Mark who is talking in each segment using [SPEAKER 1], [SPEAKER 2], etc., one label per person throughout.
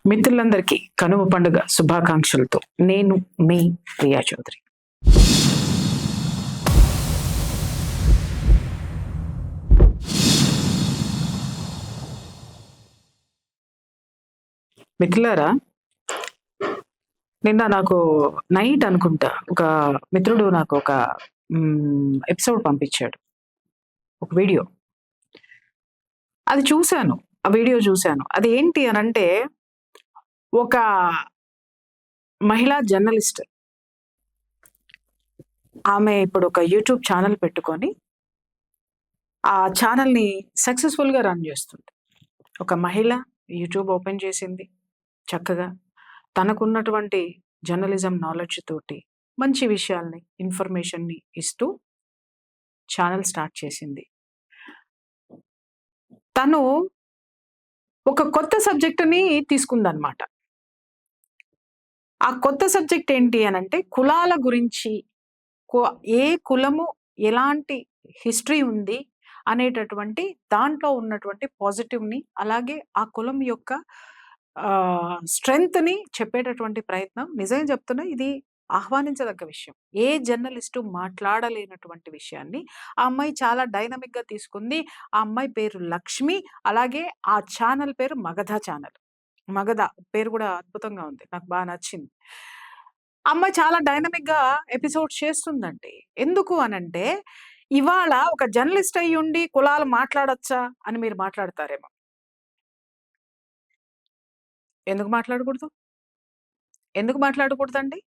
[SPEAKER 1] మిత్రులందరికీ కనుమ పండుగ శుభాకాంక్షలతో నేను మీ ప్రియా చౌదరి. మిత్రులారా, నిన్న నాకు నైట్ అనుకుంటా ఒక మిత్రుడు నాకు ఒక ఎపిసోడ్ పంపించాడు, ఒక వీడియో. అది చూశాను, ఆ వీడియో చూశాను. అది ఏంటి అనంటే, ఒక మహిళా జర్నలిస్ట్, ఆమె ఇప్పుడు ఒక యూట్యూబ్ ఛానల్ పెట్టుకొని ఆ ఛానల్ని సక్సెస్ఫుల్గా రన్ చేస్తుంది. ఒక మహిళ యూట్యూబ్ ఓపెన్ చేసింది, చక్కగా తనకున్నటువంటి జర్నలిజం నాలెడ్జ్ తోటి మంచి విషయాల్ని, ఇన్ఫర్మేషన్ని ఇస్తూ ఛానల్ స్టార్ట్ చేసింది. తను ఒక కొత్త సబ్జెక్టుని తీసుకుందనమాట. ఆ కొత్త సబ్జెక్ట్ ఏంటి అనంటే, కులాల గురించి, ఏ కులము ఎలాంటి హిస్టరీ ఉంది అనేటటువంటి దాంట్లో ఉన్నటువంటి పాజిటివ్‌ని, అలాగే ఆ కులం యొక్క స్ట్రెంగ్త్‌ని చెప్పేటటువంటి ప్రయత్నం. నిజంగా చెప్తున్నా, ఇది ఆహ్వానించదగ్గ విషయం. ఏ జర్నలిస్టు మాట్లాడలేనటువంటి విషయాన్ని ఆ అమ్మాయి చాలా డైనమిక్‌గా తీసుకుంది. ఆ అమ్మాయి పేరు లక్ష్మి. అలాగే ఆ ఛానల్ పేరు మగధ ఛానల్. మగధ పేరు కూడా అద్భుతంగా ఉంది. నాకు బాగా నచ్చింది. అమ్మాయి చాలా డైనమిక్‌గా ఎపిసోడ్స్ చేస్తుందండి. ఎందుకు అనంటే, ఇవాళ ఒక జర్నలిస్ట్ అయ్యుండి కులాలు మాట్లాడొచ్చా అని మీరు మాట్లాడతారేమో. ఎందుకు మాట్లాడకూడదు? ఎందుకు మాట్లాడకూడదండి?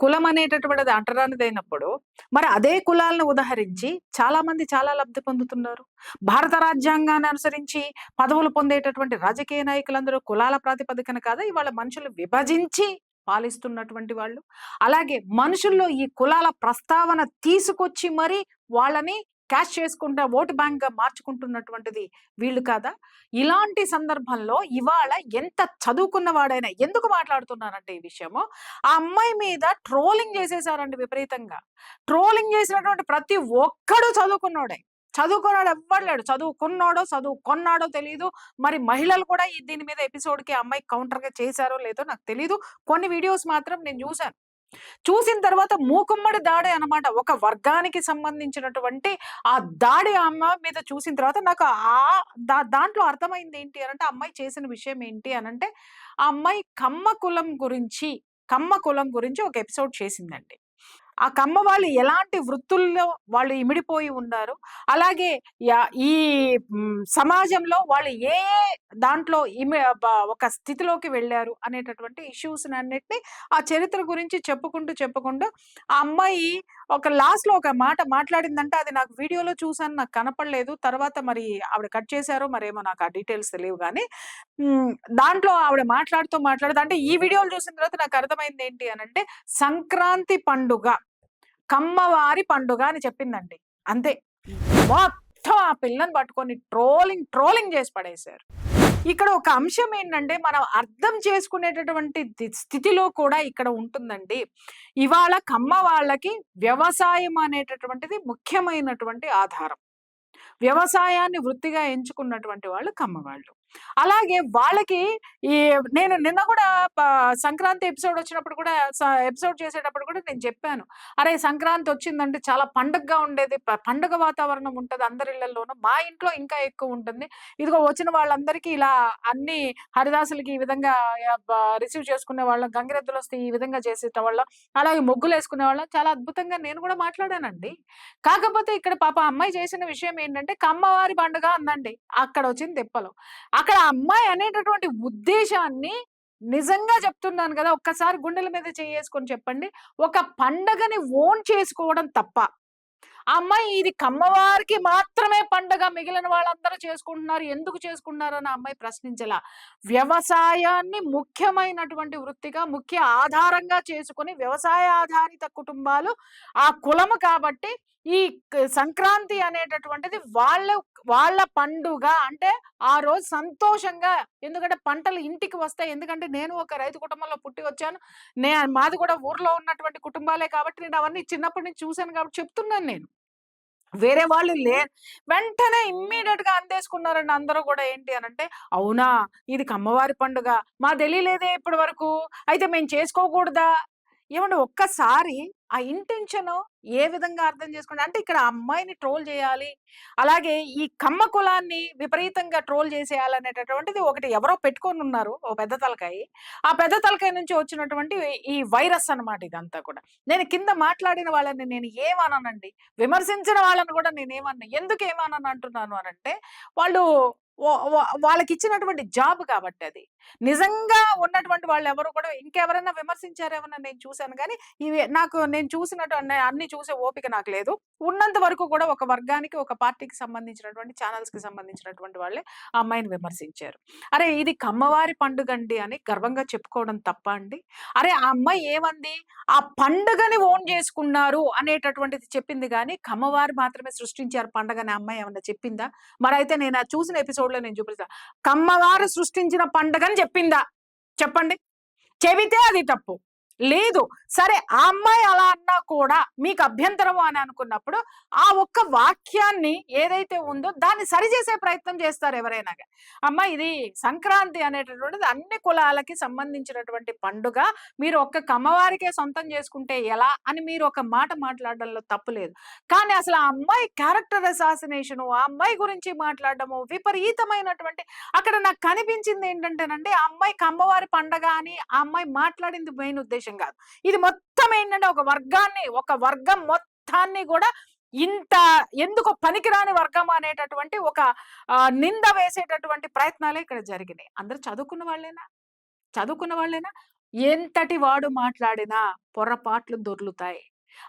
[SPEAKER 1] కులం అనేటటువంటిది అంటరానిదైనప్పుడు, మరి అదే కులాలను ఉదహరించి చాలామంది చాలా లబ్ధి పొందుతున్నారు. భారత రాజ్యాంగాన్ని అనుసరించి పదవులు పొందేటటువంటి రాజకీయ నాయకులందరూ కులాల ప్రాతిపదికన కాదా ఇవాళ మనుషులు విభజించి పాలిస్తున్నటువంటి వాళ్ళు. అలాగే మనుషుల్లో ఈ కులాల ప్రస్తావన తీసుకొచ్చి మరి వాళ్ళని క్యాష్ చేసుకుంటా ఓటు బ్యాంక్‌గా మార్చుకుంటున్నటువంటిది వీళ్ళు కాదా? ఇలాంటి సందర్భంలో ఇవాళ ఎంత చదువుకున్న వాడైనా ఎందుకు మాట్లాడుతున్నానంటే ఈ విషయము, ఆ అమ్మాయి మీద ట్రోలింగ్ చేసేసారండి విపరీతంగా. ట్రోలింగ్ చేసినటువంటి ప్రతి ఒక్కడు చదువుకున్నోడే. చదువుకున్నోడు ఎవ్వడు లేడు. చదువుకున్నోడో, చదువుకొన్నాడో తెలీదు. మరి మహిళలు కూడా దీని మీద ఎపిసోడ్‌కి ఆ అమ్మాయికి కౌంటర్‌గా చేశారో లేదో నాకు తెలీదు. కొన్ని వీడియోస్ మాత్రం నేను చూసాను. చూసిన తర్వాత మూకుమ్మడి దాడే అన్నమాట. ఒక వర్గానికి సంబంధించినటువంటి ఆ దాడి ఆ అమ్మాయి మీద చూసిన తర్వాత నాకు దాంట్లో అర్థమైంది ఏంటి అనంటే, ఆ అమ్మాయి చేసిన విషయం ఏంటి అనంటే, ఆ అమ్మాయి కమ్మ కులం గురించి ఒక ఎపిసోడ్ చేసిందండి. ఆ కమ్మ వాళ్ళు ఎలాంటి వృత్తుల్లో వాళ్ళు ఇమిడిపోయి ఉన్నారు. అలాగే ఈ సమాజంలో వాళ్ళు ఏ దాంట్లో ఒక స్థితిలోకి వెళ్లారు అనేటటువంటి ఇష్యూస్‌నన్నిటిని ఆ చరిత్ర గురించి చెప్పుకుంటూ ఆ అమ్మాయి ఒక లాస్ట్‌లో ఒక మాట మాట్లాడిందంటే, అది నాకు వీడియోలో చూసాను. నాకు కనపడలేదు. తర్వాత మరి ఆవిడ కట్ చేసారో మరేమో నాకు ఆ డీటెయిల్స్ తెలియవు గానీ, హ్మ్. దాంట్లో ఆవిడ మాట్లాడుతూ అంటే ఈ వీడియోలు చూసిన తర్వాత నాకు అర్థమైంది ఏంటి అనంటే, సంక్రాంతి పండుగ కమ్మవారి పండుగ అని చెప్పిందండి. అంతే. మొత్తం ఆ పిల్లని పట్టుకొని ట్రోలింగ్ చేసి పడేశారు. ఇక్కడ ఒక అంశం ఏంటంటే, మనం అర్థం చేసుకునేటటువంటి స్థితిలో కూడా ఇక్కడ ఉంటుందండి. ఇవాళ కమ్మ వాళ్ళకి వ్యవసాయం అనేటటువంటిది ముఖ్యమైనటువంటి ఆధారం. వ్యవసాయాన్ని వృత్తిగా ఎంచుకున్నటువంటి వాళ్ళు కమ్మవాళ్ళు. అలాగే వాళ్ళకి ఈ నేను నిన్న కూడా ప సంక్రాంతి ఎపిసోడ్ వచ్చినప్పుడు కూడా ఎపిసోడ్ చేసేటప్పుడు కూడా నేను చెప్పాను. అరే! సంక్రాంతి వచ్చిందంటే చాలా పండగగా ఉండేది. పండుగ వాతావరణం ఉంటది అందరి ఇళ్లల్లోనూ. మా ఇంట్లో ఇంకా ఎక్కువుంటుంది. ఇదిగో వచ్చిన వాళ్ళందరికీ ఇలా అన్ని హరిదాసులకి ఈ విధంగా రిసీవ్ చేసుకునేవాళ్ళం. గంగిరెద్దులొస్తే ఈ విధంగా చేసేటవాళ్ళం. అలాగే ముగ్గులేసుకునేవాళ్ళం. చాలా అద్భుతంగా నేను కూడా మాట్లాడానండి. కాకపోతే ఇక్కడ పాపం ఆ అమ్మాయి చేసిన విషయం ఏంటంటే, కమ్మవారి పండుగ అందండి. అక్కడొచ్చింది తిప్పలు. అక్కడ ఆ అమ్మాయి అనేటటువంటి ఉద్దేశాన్ని నిజంగా చెప్తున్నాను గదా! ఒక్కసారి గుండెల మీద చెయ్యేసుకొని చెప్పండి. ఒక పండగని ఓన్ చేసుకోవడం తప్ప. ఆ అమ్మాయి ఇది కమ్మవారికి మాత్రమే పండగ. మిగిలిన వాళ్ళందరూ చేసుకుంటున్నారు. ఎందుకు చేసుకుంటున్నారని ఆ అమ్మాయి ప్రశ్నించలా. వ్యవసాయాన్ని ముఖ్యమైనటువంటి వృత్తిగా, ముఖ్య ఆధారంగా చేసుకొని వ్యవసాయ ఆధారిత కుటుంబాలు ఆ కులము కాబట్టి ఈ సంక్రాంతి అనేటటువంటిది వాళ్ళ పండుగ. అంటే ఆ రోజు సంతోషంగా, ఎందుకంటే పంటలు ఇంటికి వస్తాయి. ఎందుకంటే నేను ఒక రైతు కుటుంబంలో పుట్టి వచ్చాను. మాది కూడా ఊర్లో ఉన్నటువంటి కుటుంబాలే కాబట్టి నేను అవన్నీ చిన్నప్పటి నుంచి చూసాను కాబట్టి చెప్తున్నాను నేను. వేరే వాళ్ళు వెంటనే ఇమ్మీడియేట్‌గా అందేసుకున్నారండి అందరూ గూడా. ఏంటి అనంటే, "అవునా! ఇది కమ్మవారి పండుగ. మాకు తెలియలేదే ఇప్పటి వరకు. అయితే మేము చేసుకోకూడదా?" ఏవండీ ఒక్కసారి ఆ ఇంటెన్షను ఏ విధంగా అర్థం చేసుకోండి. అంటే ఇక్కడ ఆ అమ్మాయిని ట్రోల్ చేయాలి. అలాగే ఈ కమ్మ కులాన్ని విపరీతంగా ట్రోల్ చేసేయాలనేటటువంటిది ఒకటి ఎవరో పెట్టుకొనున్నారు. ఓ పెద్ద తలకాయి. ఆ పెద్ద తలకాయ నుంచి వచ్చినటువంటి ఈ వైరస్ అన్నమాట ఇదంతా కూడా. నేను కింద మాట్లాడిన వాళ్ళని నేను ఏమననండి. విమర్శించిన వాళ్ళని కూడా నేనేమనను. ఎందుకు ఏమనను అంటున్నాను అనంటే, వాళ్ళు వ వ వాళ్ళకిచ్చినటువంటి జాబ్ కాబట్టి అది. నిజంగా ఉన్నటువంటి వాళ్ళెవరు కూడా ఇంకెవరైనా విమర్శించారేమన్నా నేను చూసాను గానీ, ఇవి నాకు నేను చూసినట్టు అన్ని చూసే ఓపిక నాకు లేదు. ఉన్నంత వరకు కూడా ఒక వర్గానికి, ఒక పార్టీకి సంబంధించినటువంటి ఛానల్స్‌కి సంబంధించినటువంటి వాళ్ళే ఆ అమ్మాయిని విమర్శించారు. అరే! ఇది కమ్మవారి పండుగండి అని గర్వంగా చెప్పుకోవడం తప్పా అండి? అరే! ఆ అమ్మాయి ఏమంది? ఆ పండుగని ఓన్ జేసుకున్నారు అనేటటువంటిది చెప్పింది గానీ, కమ్మవారు మాత్రమే సృష్టించారు పండగని ఆ అమ్మాయి ఏమన్నా చెప్పిందా? మరైతే నేను అది చూసిన ఎపిసోడ్‌లో నేను చూపిస్తా. కమ్మవారు సృష్టించిన పండగని చెప్పిందా? చెప్పండి. చెబితే అది తప్పు. లేదు. సరే ఆ అమ్మాయి అలా అన్నా కూడా మీకు అభ్యంతరము అని అనుకున్నప్పుడు, ఆ ఒక్క వాక్యాన్ని ఏదైతే ఉందో దాన్ని సరిచేసే ప్రయత్నం చేస్తారు ఎవరైనా గాని. అమ్మ ఇది సంక్రాంతి అనేటటువంటిది అన్ని కులాలకి సంబంధించినటువంటి పండుగ. మీరు ఒక్క కమ్మవారికే సొంతం చేసుకుంటే ఎలా అని మీరు ఒక మాట మాట్లాడడంలో తప్పు లేదు. కానీ అసలు ఆ అమ్మాయి క్యారెక్టర్ అసాసినేషను, ఆ అమ్మాయి గురించి మాట్లాడడము విపరీతమైనటువంటి అక్కడ నాకు కనిపించింది ఏంటంటేనండి, ఆ అమ్మాయికి అమ్మవారి పండగ అని ఆ అమ్మాయి మాట్లాడింది మెయిన్ ఉద్దేశ్యం గాదు. ఇది మొత్తం ఏంటంటే ఒక వర్గాన్ని, ఒక వర్గం మొత్తాన్ని గూడా ఇంత ఎందుకో పనికిరాని వర్గం అనేటటువంటి ఒక నింద వేసేటటువంటి ప్రయత్నాలే ఇక్కడ జరిగినాయి. అందరూ చదువుకున్న వాళ్ళేనా? చదువుకున్న వాళ్ళేనా? ఎంతటి వాడు మాట్లాడినా పొరపాట్లు దొర్లుతాయి.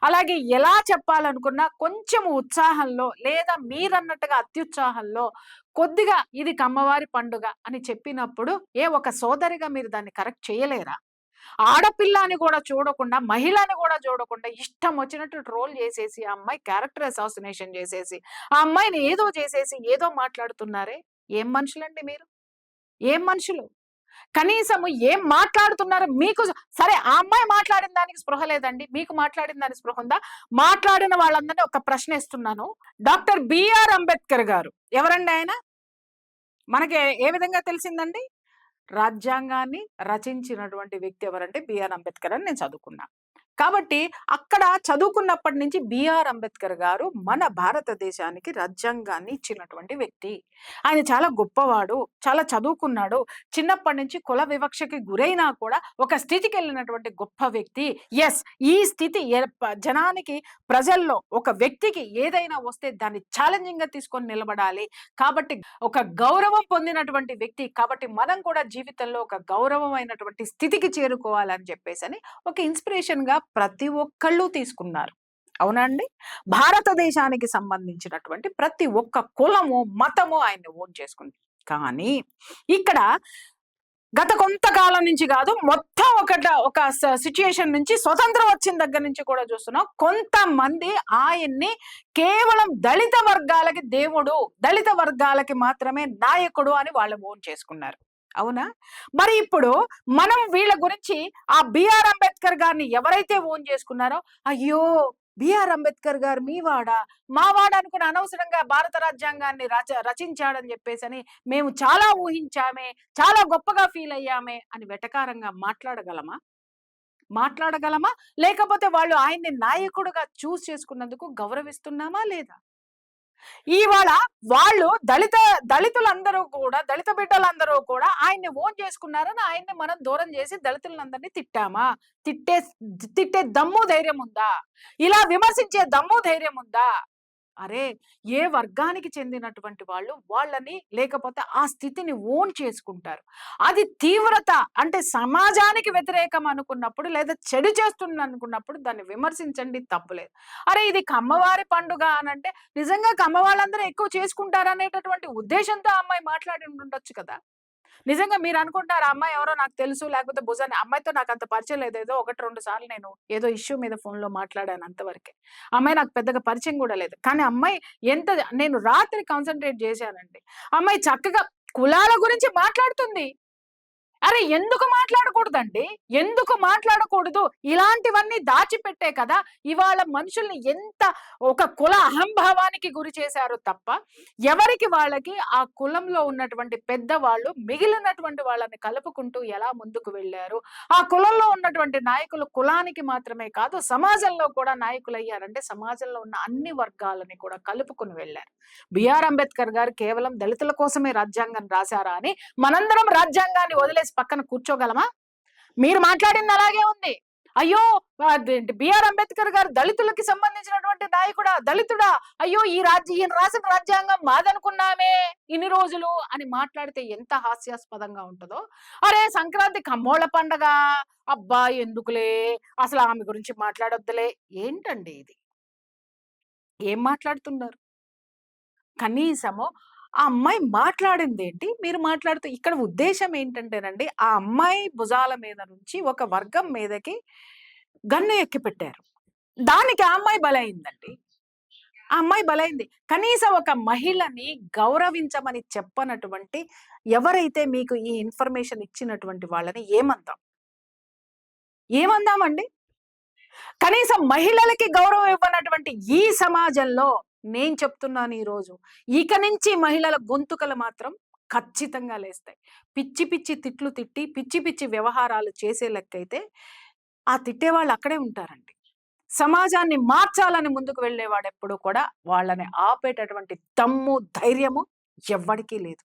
[SPEAKER 1] అలాగే ఎలా చెప్పాలనుకున్నా కొంచెం ఉత్సాహంలో లేదా మీరన్నట్టుగా అత్యుత్సాహంలో కొద్దిగా ఇది కమ్మవారి పండుగ అని చెప్పినప్పుడు ఒక సోదరిగా మీరు దాన్ని కరెక్ట్ చేయలేరా? ఆడపిల్ల అని కూడా చూడకుండా, మహిళని కూడా చూడకుండా ఇష్టం వచ్చినట్టు ట్రోల్ చేసేసి, ఆ అమ్మాయి క్యారెక్టర్ అసాసినేషన్ చేసేసి, ఆ అమ్మాయిని ఏదో చేసేసి, ఏదో మాట్లాడుతున్నారే! ఏం మనుషులండి మీరు? ఏం మనుషులు? కనీసము ఏం మాట్లాడుతున్నారో మీకు సరే ఆ అమ్మాయి మాట్లాడిన దానికి స్పృహ లేదండి. మీకు మాట్లాడిన దానికి స్పృహ ఉందా? మాట్లాడిన వాళ్ళందరిని ఒక ప్రశ్న ఇస్తున్నాను. డాక్టర్ బిఆర్ అంబేద్కర్ గారు ఎవరండి ఆయన? మనకి ఏ విధంగా తెలిసిందండి? రాజ్యాంగాన్ని రచించినటువంటి వ్యక్తి ఎవరంటే బిఆర్ అంబేద్కర్ అని నేను చదువుకున్నా. కాబట్టి అక్కడ చదువుకున్నప్పటి నుంచి బిఆర్ అంబేద్కర్ గారు మన భారతదేశానికి రాజ్యాంగాన్ని ఇచ్చినటువంటి వ్యక్తి. ఆయన చాలా గొప్పవాడు, చాలా చదువుకున్నాడు. చిన్నప్పటి నుంచి కుల వివక్షకి గురైనా కూడా ఒక స్థితికెళ్ళినటువంటి గొప్ప వ్యక్తి. యెస్. ఈ స్థితి జనానికి ప్రజల్లో ఒక వ్యక్తికి ఏదైనా వస్తే దాన్ని ఛాలెంజింగ్‌గా తీసుకొని నిలబడాలి. కాబట్టి ఒక గౌరవం పొందినటువంటి వ్యక్తి. కాబట్టి మనం కూడా జీవితంలో ఒక గౌరవమైనటువంటి స్థితికి చేరుకోవాలని చెప్పేసని ఒక ఇన్‌స్పిరేషన్‌గా ప్రతి ఒక్కళ్ళు తీసుకున్నారు. అవునా అండి? భారతదేశానికి సంబంధించినటువంటి ప్రతి ఒక్క కులము, మతము ఆయన్ని ఓన్ చేసుకుంది. కానీ ఇక్కడ గత కొంతకాలం నుంచి గాదు. మొత్తం ఒక సిట్యుయేషన్ నుంచి స్వతంత్రం వచ్చిన దగ్గర నుంచి కూడా చూస్తున్నాం. కొంతమంది ఆయన్ని కేవలం దళిత వర్గాలకి దేవుడు, దళిత వర్గాలకి మాత్రమే నాయకుడు అని వాళ్ళు ఓన్ చేసుకున్నారు. అవునా? మరి ఇప్పుడు మనం వీళ్ళ గురించి ఆ బిఆర్ అంబేద్కర్ గారిని ఎవరైతే ఓన్ చేసుకున్నారో, అయ్యో! బిఆర్ అంబేద్కర్ గారు మీ వాడా? మా వాడనుకుని అనవసరంగా భారత రాజ్యాంగాన్ని రచించాడని జెప్పేసని మేము చాలా ఊహించామే. చాలా గొప్పగా ఫీలయ్యామే అని వెటకారంగా మాట్లాడగలమా? మాట్లాడగలమా? లేకపోతే వాళ్ళు ఆయన్ని నాయకుడుగా చేసుకున్నందుకు గౌరవిస్తున్నామా లేదా? ఇవాళ వాళ్ళు దళితులందరూ కూడా దళిత బిడ్డలందరూ కూడా ఆయన్ని ఓన్ చేసుకున్నారని ఆయన్ని మనం దూరం చేసి దళితులందరిని తిట్టామా? తిట్టే తిట్టే దమ్ము ధైర్యం ఉందా? ఇలా విమర్శించే దమ్ము ధైర్యం ఉందా? అరే! ఏ వర్గానికి చెందినటువంటి వాళ్ళు వాళ్ళని లేకపోతే ఆ స్థితిని ఓన్ చేసుకుంటారు. అది తీవ్రత అంటే సమాజానికి వ్యతిరేకం అనుకున్నప్పుడు లేదా చెడు చేస్తుందనుకున్నప్పుడు దాన్ని విమర్శించండి తప్పులేదు. అరే! ఇది కమ్మవారి పండుగ అనంటే నిజంగా కమ్మవాళ్ళందరూ ఎక్కువ చేసుకుంటారనేటటువంటి ఉద్దేశంతో ఆ అమ్మాయి మాట్లాడి ఉండుండొచ్చు కదా! నిజంగా మీరనుకుంటారు ఆ అమ్మాయి ఎవరో నాకు తెలుసు లేకపోతే భుజాన్ని అమ్మాయితో నాకంత పరిచయం లేదు. ఏదో 1, 2 సార్లు నేను ఏదో ఇష్యూ మీద ఫోన్‌లో మాట్లాడాను అంతవరకే. అమ్మాయి నాకు పెద్దగా పరిచయం గూడా లేదు. కానీ అమ్మాయి ఎంత నేను రాత్రి కాన్సంట్రేట్ జేశానండి. అమ్మాయి చక్కగా కులాల గురించి మాట్లాడుతుంది. అరే! ఎందుకు మాట్లాడకూడదండి? ఎందుకు మాట్లాడకూడదు? ఇలాంటివన్నీ దాచిపెట్టే కదా! ఇవాళ మనుషుల్ని ఎంత ఒక కుల అహంభావానికి గురి చేశారు తప్ప, ఎవరికి వాళ్ళకి ఆ కులంలో ఉన్నటువంటి పెద్దవాళ్ళు మిగిలినటువంటి వాళ్ళని కలుపుకుంటూ ఎలా ముందుకు వెళ్లారు? ఆ కులంలో ఉన్నటువంటి నాయకులు కులానికి మాత్రమే కాదు, సమాజంలో కూడా నాయకులయ్యారంటే సమాజంలో ఉన్న అన్ని వర్గాలని కూడా కలుపుకొని వెళ్లారు. బిఆర్ అంబేద్కర్ గారు కేవలం దళితుల కోసమే రాజ్యాంగం రాశారా అని మనందరం రాజ్యాంగాన్ని వదిలేసి పక్కన కూర్చోగలమా? మీరు మాట్లాడింది అలాగే ఉంది. అయ్యో! అదేంటి బిఆర్ అంబేద్కర్ గారు దళితులకి సంబంధించినటువంటి నాయకుడా? దళితుడా? అయ్యో! ఈయన రాసిన రాజ్యాంగం మాదనుకున్నామే ఇన్ని రోజులు అని మాట్లాడితే ఎంత హాస్యాస్పదంగా ఉంటదో. అరే! సంక్రాంతి కమ్మోళ్ళ పండగ. అబ్బా! ఎందుకులే అసలు ఆమె గురించి మాట్లాడొద్దులే. ఏంటండి ఇది? ఏం మాట్లాడుతున్నారు? కనీసము ఆ అమ్మాయి మాట్లాడిందేంటి? మీరు మాట్లాడుతూ ఇక్కడ ఉద్దేశ్యం ఏంటంటేనండి, ఆ అమ్మాయి భుజాల మీద నుంచి ఒక వర్గం మీదకి గన్ను ఎక్కిపెట్టారు. దానికి ఆ అమ్మాయి బలైందండి. ఆ అమ్మాయి బలైంది. కనీసం ఒక మహిళని గౌరవించమని చెప్పనటువంటి ఎవరైతే మీకు ఈ ఇన్ఫర్మేషన్ ఇచ్చినటువంటి వాళ్ళని ఏమందాం? ఏమందామండి? కనీసం మహిళలకి గౌరవం ఇవ్వనటువంటి ఈ సమాజంలో నేను చెప్తున్నాను ఈరోజు. ఇక నుంచి మహిళల గొంతుకలు మాత్రం ఖచ్చితంగా లేస్తాయి. పిచ్చి పిచ్చి తిట్లు తిట్టి, పిచ్చి పిచ్చి వ్యవహారాలు చేసే లెక్కైతే ఆ తిట్టేవాళ్ళు అక్కడే ఉంటారండి. సమాజాన్ని మార్చాలని ముందుకు వెళ్ళేవాడెప్పుడు కూడా వాళ్ళని ఆపేటటువంటి దమ్ము, ధైర్యము ఎవ్వడికీ లేదు.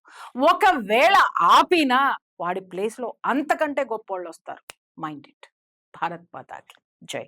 [SPEAKER 1] ఒకవేళ ఆపినా వాడి ప్లేస్‌లో అంతకంటే గొప్పోళ్ళొస్తారు. Mind it. భారత్ మాతాకి జై.